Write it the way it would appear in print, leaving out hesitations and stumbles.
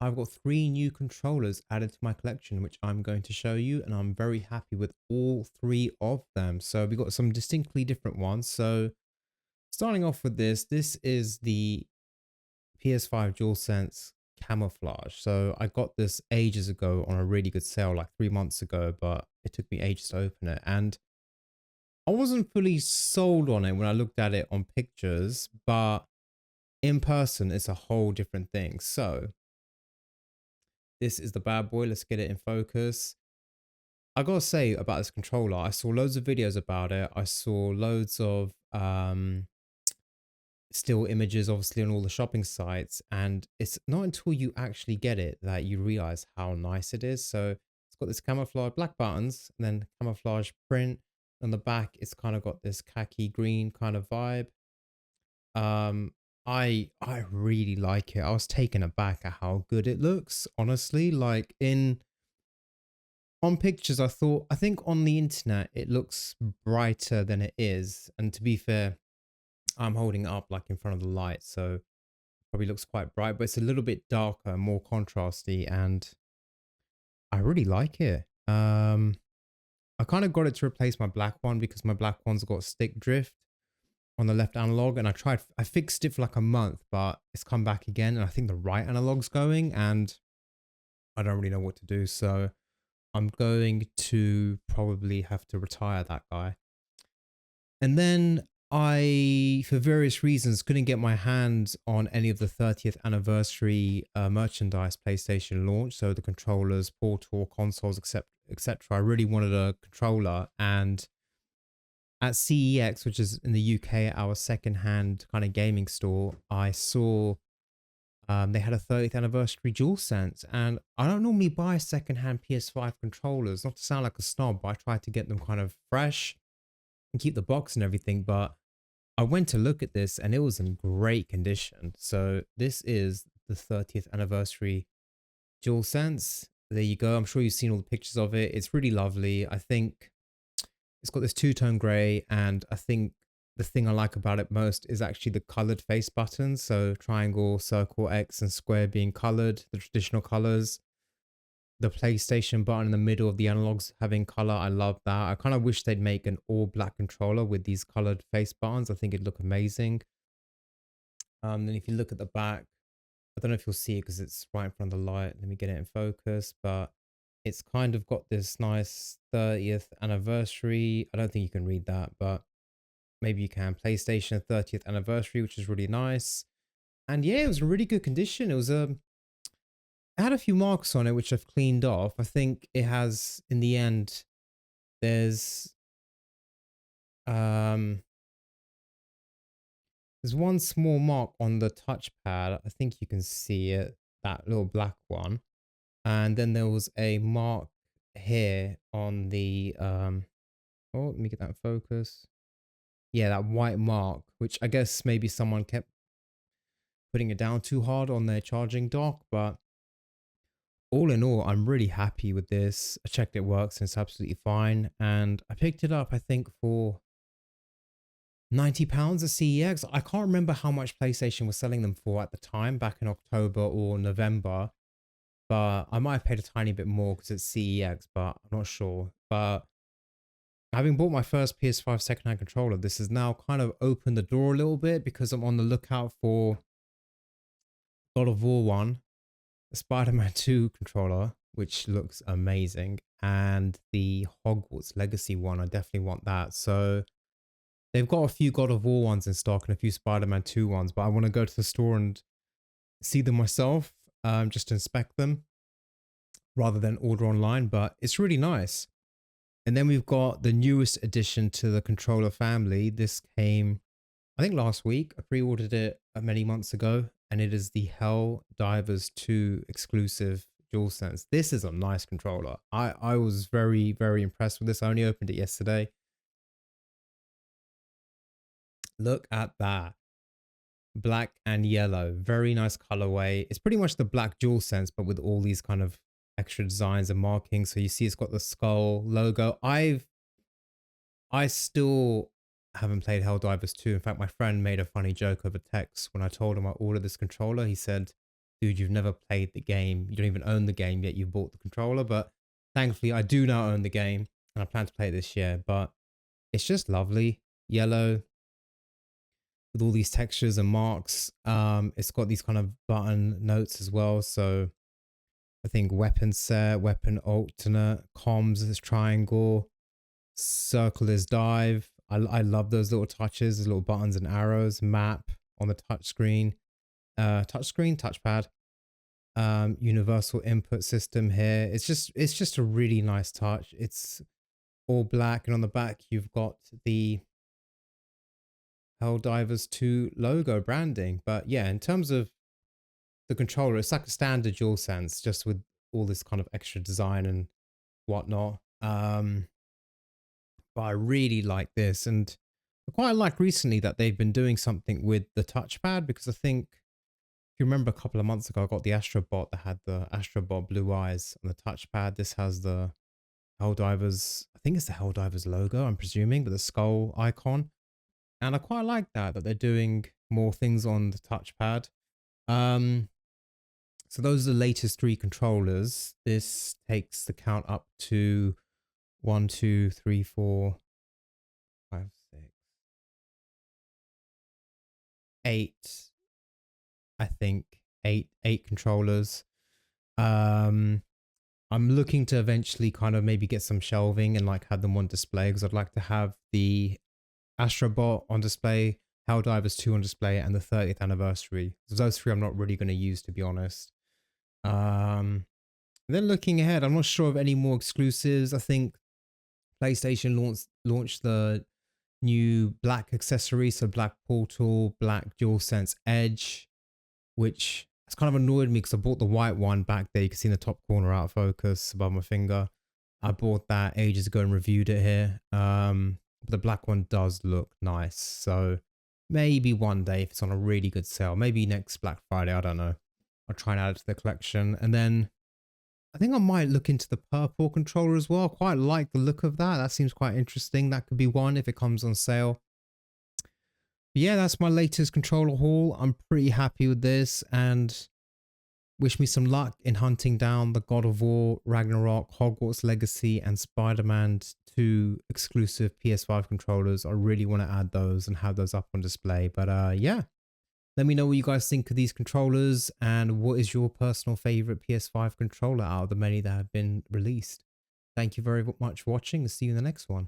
I've got 3 new controllers added to my collection, which I'm going to show you, and I'm very happy with all 3 of them. So we got some distinctly different ones. So starting off with this is the PS5 DualSense camouflage. So I got this ages ago on a really good sale, like 3 months ago, but it took me ages to open it. And I wasn't fully sold on it when I looked at it on pictures, but in person, it's a whole different thing. So this is the bad boy. Let's get it in focus. I gotta say about this controller, I saw loads of videos about it. I saw loads of still images, obviously, on all the shopping sites, and it's not until you actually get it that you realize how nice it is. So it's got this camouflage black buttons and then camouflage print on the back. It's kind of got this khaki green kind of vibe. I really like it. I was taken aback at how good it looks, honestly. Like in on pictures, I think on the internet it looks brighter than it is. And to be fair, I'm holding it up like in front of the light, so it probably looks quite bright, but it's a little bit darker, more contrasty, and I really like it. I kind of got it to replace my black one because my black one's got stick drift on the left analog, and I fixed it for like a month, but it's come back again, and I think the right analog's going, and I don't really know what to do. So I'm going to probably have to retire that guy. And then I, for various reasons, couldn't get my hands on any of the 30th anniversary merchandise PlayStation launch. So the controllers, portal, consoles, etc. I really wanted a controller. And at CEX, which is in the UK, our secondhand kind of gaming store, I saw they had a 30th anniversary DualSense, and I don't normally buy secondhand PS5 controllers. Not to sound like a snob, but I try to get them kind of fresh and keep the box and everything. But I went to look at this, and it was in great condition. So this is the 30th anniversary DualSense. There you go. I'm sure you've seen all the pictures of it. It's really lovely. I think it's got this two-tone gray, and I think the thing I like about it most is actually the colored face buttons. So triangle, circle, X, and square being colored, the traditional colors. The PlayStation button in the middle of the analogs having color. I love that. I kind of wish they'd make an all black controller with these colored face buttons. I think it'd look amazing. Then if you look at the back, I don't know if you'll see it because it's right in front of the light. Let me get it in focus, but it's kind of got this nice 30th anniversary. I don't think you can read that, but maybe you can. PlayStation 30th anniversary, which is really nice. And yeah, it was in really good condition. It was it had a few marks on it, which I've cleaned off. I think it has, in the end, there's um there's one small mark on the touchpad. I think you can see it, that little black one. And then there was a mark here on the oh, let me get that in focus. Yeah, that white mark, which I guess maybe someone kept putting it down too hard on their charging dock. But all in all, I'm really happy with this. I checked it works and it's absolutely fine. And I picked it up, I think, for £90 at CEX. I can't remember how much PlayStation was selling them for at the time, back in October or November. But I might have paid a tiny bit more because it's CEX, but I'm not sure. But having bought my first PS5 secondhand controller, this has now kind of opened the door a little bit because I'm on the lookout for God of War 1, the Spider-Man 2 controller, which looks amazing, and the Hogwarts Legacy one. I definitely want that. So they've got a few God of War ones in stock and a few Spider-Man 2 ones, but I want to go to the store and see them myself, just to inspect them rather than order online. But it's really nice. And then we've got the newest addition to the controller family. This came, I think, last week. I pre-ordered it many months ago, and it is the Helldivers 2 exclusive DualSense. This is a nice controller. I was very, very impressed with this. I only opened it yesterday. Look at that. Black and yellow. Very nice colorway. It's pretty much the black DualSense, but with all these kind of extra designs and markings. So you see it's got the skull logo. I still haven't played Helldivers 2. In fact, my friend made a funny joke over text when I told him I ordered this controller. He said, dude, you've never played the game. You don't even own the game yet. You bought the controller. But thankfully, I do now own the game and I plan to play it this year. But it's just lovely. Yellow with all these textures and marks. It's got these kind of button notes as well. So I think weapon set, weapon alternate, comms is triangle, circle is dive. I love those little touches, those little buttons and arrows. Map on the touchscreen, touchpad. Universal input system here. It's just a really nice touch. It's all black, and on the back you've got the Helldivers 2 logo branding. But yeah, in terms of the controller, it's like a standard DualSense, just with all this kind of extra design and whatnot. But I really like this, and I quite like recently that they've been doing something with the touchpad, because I think if you remember a couple of months ago, I got the Astrobot that had the Astrobot blue eyes on the touchpad. This has the Helldivers, I think it's the Helldivers logo, I'm presuming, but the skull icon. And I quite like that they're doing more things on the touchpad. So those are the latest 3 controllers. This takes the count up to 1, 2, 3, 4, 5, 6, 8. I think 8 controllers. I'm looking to eventually kind of maybe get some shelving and like have them on display, because I'd like to have the Astrobot on display, Helldivers 2 on display, and the 30th anniversary. So those 3 I'm not really going to use, to be honest. Then looking ahead, I'm not sure of any more exclusives. I think PlayStation launched the new black accessory, so black Portal, black DualSense Edge, which has kind of annoyed me because I bought the white one back there. You can see in the top corner out of focus above my finger. I bought that ages ago and reviewed it here. The black one does look nice, so maybe one day if it's on a really good sale, maybe next Black Friday, I don't know, I'll try and add it to the collection. And then I think I might look into the purple controller as well. I quite like the look of that. That seems quite interesting. That could be one if it comes on sale. But yeah, that's my latest controller haul. I'm pretty happy with this, and wish me some luck in hunting down the God of War, Ragnarok, Hogwarts Legacy, and Spider-Man 2 exclusive PS5 controllers. I really want to add those and have those up on display. But yeah, let me know what you guys think of these controllers, and what is your personal favorite PS5 controller out of the many that have been released. Thank you very much for watching, and see you in the next one.